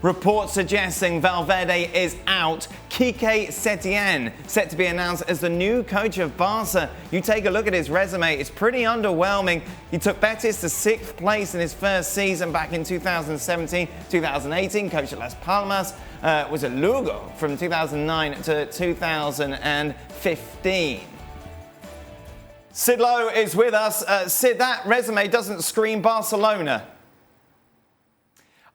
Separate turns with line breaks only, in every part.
Reports suggesting Valverde is out. Quique Setien set to be announced as the new coach of Barca. You take a look at his resume, it's pretty underwhelming. He took Betis to 6th place in his first season back in 2017-2018, coached at Las Palmas, was at Lugo from 2009 to 2015. Sid Lowe is with us. Sid, that resume doesn't scream Barcelona.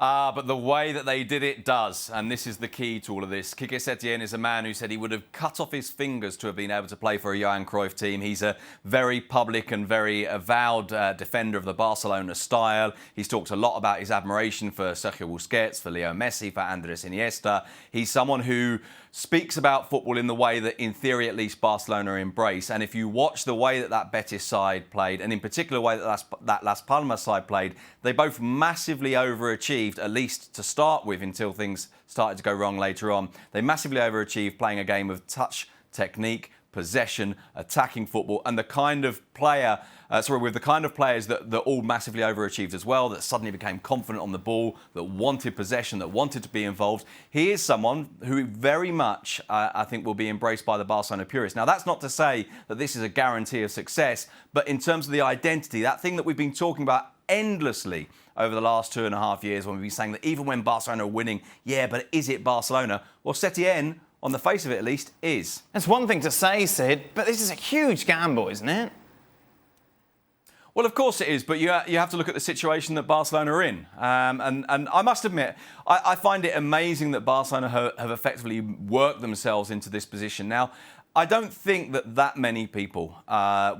But the way that they did it does, and this is the key to all of this. Quique Setien is a man who said he would have cut off his fingers to have been able to play for a Johan Cruyff team. He's a very public and very avowed defender of the Barcelona style. He's talked a lot about his admiration for Sergio Busquets, for Leo Messi, for Andres Iniesta. He's someone who speaks about football in the way that, in theory at least, Barcelona embrace. And if you watch the way that that Betis side played, and in particular the way that Las Palmas side played, they both massively overachieved, at least to start with, until things started to go wrong later on. They massively overachieved playing a game of touch, technique, possession, attacking football, and the kind of player, with the kind of players that all massively overachieved as well, that suddenly became confident on the ball, that wanted possession, that wanted to be involved. He is someone who very much, I think, will be embraced by the Barcelona purists. Now, that's not to say that this is a guarantee of success, but in terms of the identity, that thing that we've been talking about endlessly over the last 2.5 years, when we've been saying that even when Barcelona are winning, yeah, but is it Barcelona? Well, Setien, on the face of it at least, is.
That's one thing to say, Sid, but this is a huge gamble, isn't it?
Well, of course it is, but you have to look at the situation that Barcelona are in. And I must admit, I find it amazing that Barcelona have effectively worked themselves into this position. Now, I don't think that many people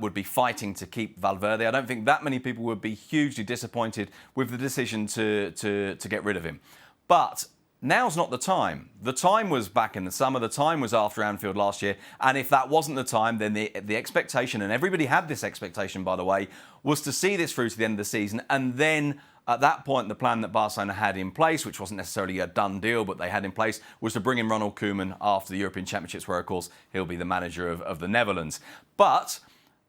would be fighting to keep Valverde. I don't think that many people would be hugely disappointed with the decision to get rid of him. But now's not the time. The time was back in the summer. The time was after Anfield last year. And if that wasn't the time, then the expectation, and everybody had this expectation, by the way, was to see this through to the end of the season. And then at that point, the plan that Barcelona had in place, which wasn't necessarily a done deal, but they had in place, was to bring in Ronald Koeman after the European Championships, where, of course, he'll be the manager of the Netherlands. But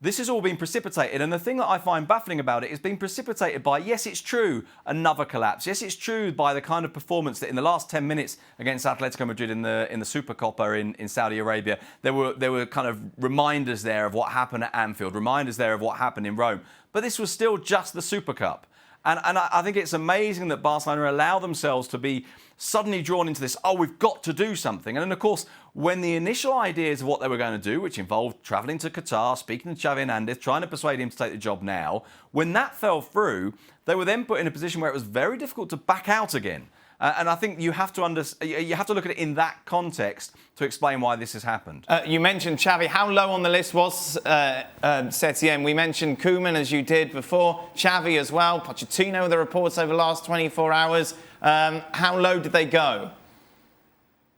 this has all been precipitated, and the thing that I find baffling about it is being precipitated by, yes, it's true, another collapse. Yes, it's true by the kind of performance that in the last 10 minutes against Atletico Madrid in the Supercopa in Saudi Arabia, there were kind of reminders there of what happened at Anfield, reminders there of what happened in Rome. But this was still just the Super Cup. And I think it's amazing that Barcelona allow themselves to be suddenly drawn into this, oh, we've got to do something. And then, of course, when the initial ideas of what they were going to do, which involved travelling to Qatar, speaking to Xavi Hernandez, trying to persuade him to take the job now, when that fell through, they were then put in a position where it was very difficult to back out again. And I think you have to look at it in that context to explain why this has happened.
You mentioned Xavi. How low on the list was Setien? We mentioned Koeman, as you did before. Xavi as well. Pochettino, the reports over the last 24 hours. How low did they go?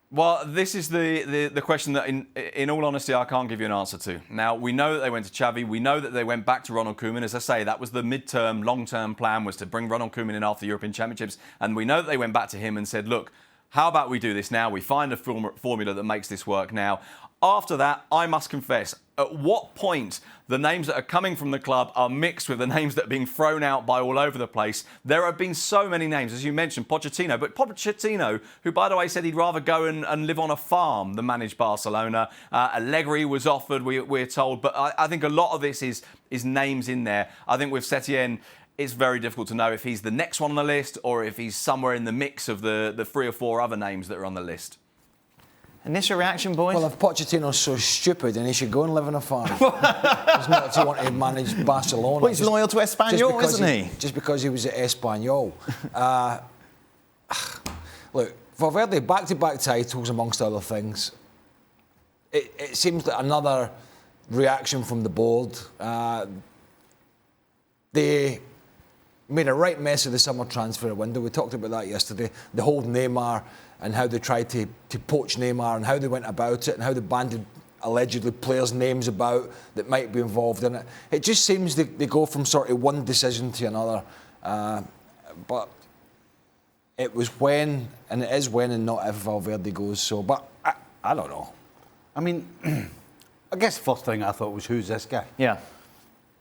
Well, this is the question that, in all honesty, I can't give you an answer to. Now, we know that they went to Xavi. We know that they went back to Ronald Koeman. As I say, that was the mid-term, long-term plan, was to bring Ronald Koeman in after the European Championships. And we know that they went back to him and said, look, how about we do this now? We find a formula that makes this work now. After that, I must confess, at what point the names that are coming from the club are mixed with the names that are being thrown out by all over the place. There have been so many names, as you mentioned, Pochettino. But Pochettino, who, by the way, said he'd rather go and live on a farm than manage Barcelona. Allegri was offered, we're told. But I think a lot of this is names in there. I think with Setien, it's very difficult to know if he's the next one on the list or if he's somewhere in the mix of the 3 or 4 other names that are on the list.
Initial reaction, boys?
Well, if Pochettino's so stupid, then he should go and live on a farm. He's not to want to manage Barcelona.
Well, he's loyal to Espanyol, isn't he?
Just because he was at Espanyol. Look, Valverde, back-to-back titles, amongst other things. It seems like another reaction from the board. They made a right mess of the summer transfer window. We talked about that yesterday. The whole Neymar and how they tried to poach Neymar and how they went about it and how they banded allegedly players' names about that might be involved in it. It just seems they go from sort of one decision to another. But it was when, and it is when and not if Valverde goes. So, but I don't know.
I mean, I guess the first thing I thought was, who's this guy?
Yeah.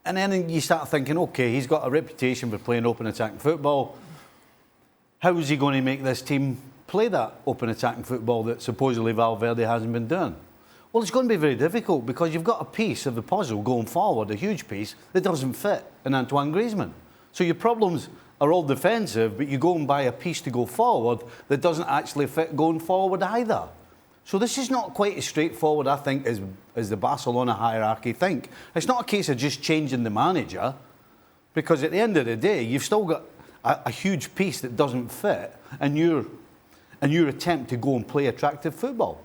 And then you start thinking, OK, he's got a reputation for playing open attacking football. how is he going to make this team play that open attacking football that supposedly Valverde hasn't been doing? Well, it's going to be very difficult because you've got a piece of the puzzle going forward, a huge piece, that doesn't fit in Antoine Griezmann. So your problems are all defensive, but you go and buy a piece to go forward that doesn't actually fit going forward either. So this is not quite as straightforward, I think, as the Barcelona hierarchy think. It's not a case of just changing the manager, because at the end of the day, you've still got a huge piece that doesn't fit, and your attempt to go and play attractive football.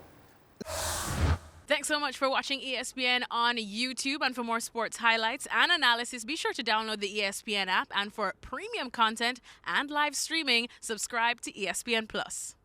Thanks so much for watching ESPN on YouTube. And for more sports highlights and analysis, be sure to download the ESPN app. And for premium content and live streaming, subscribe to ESPN Plus.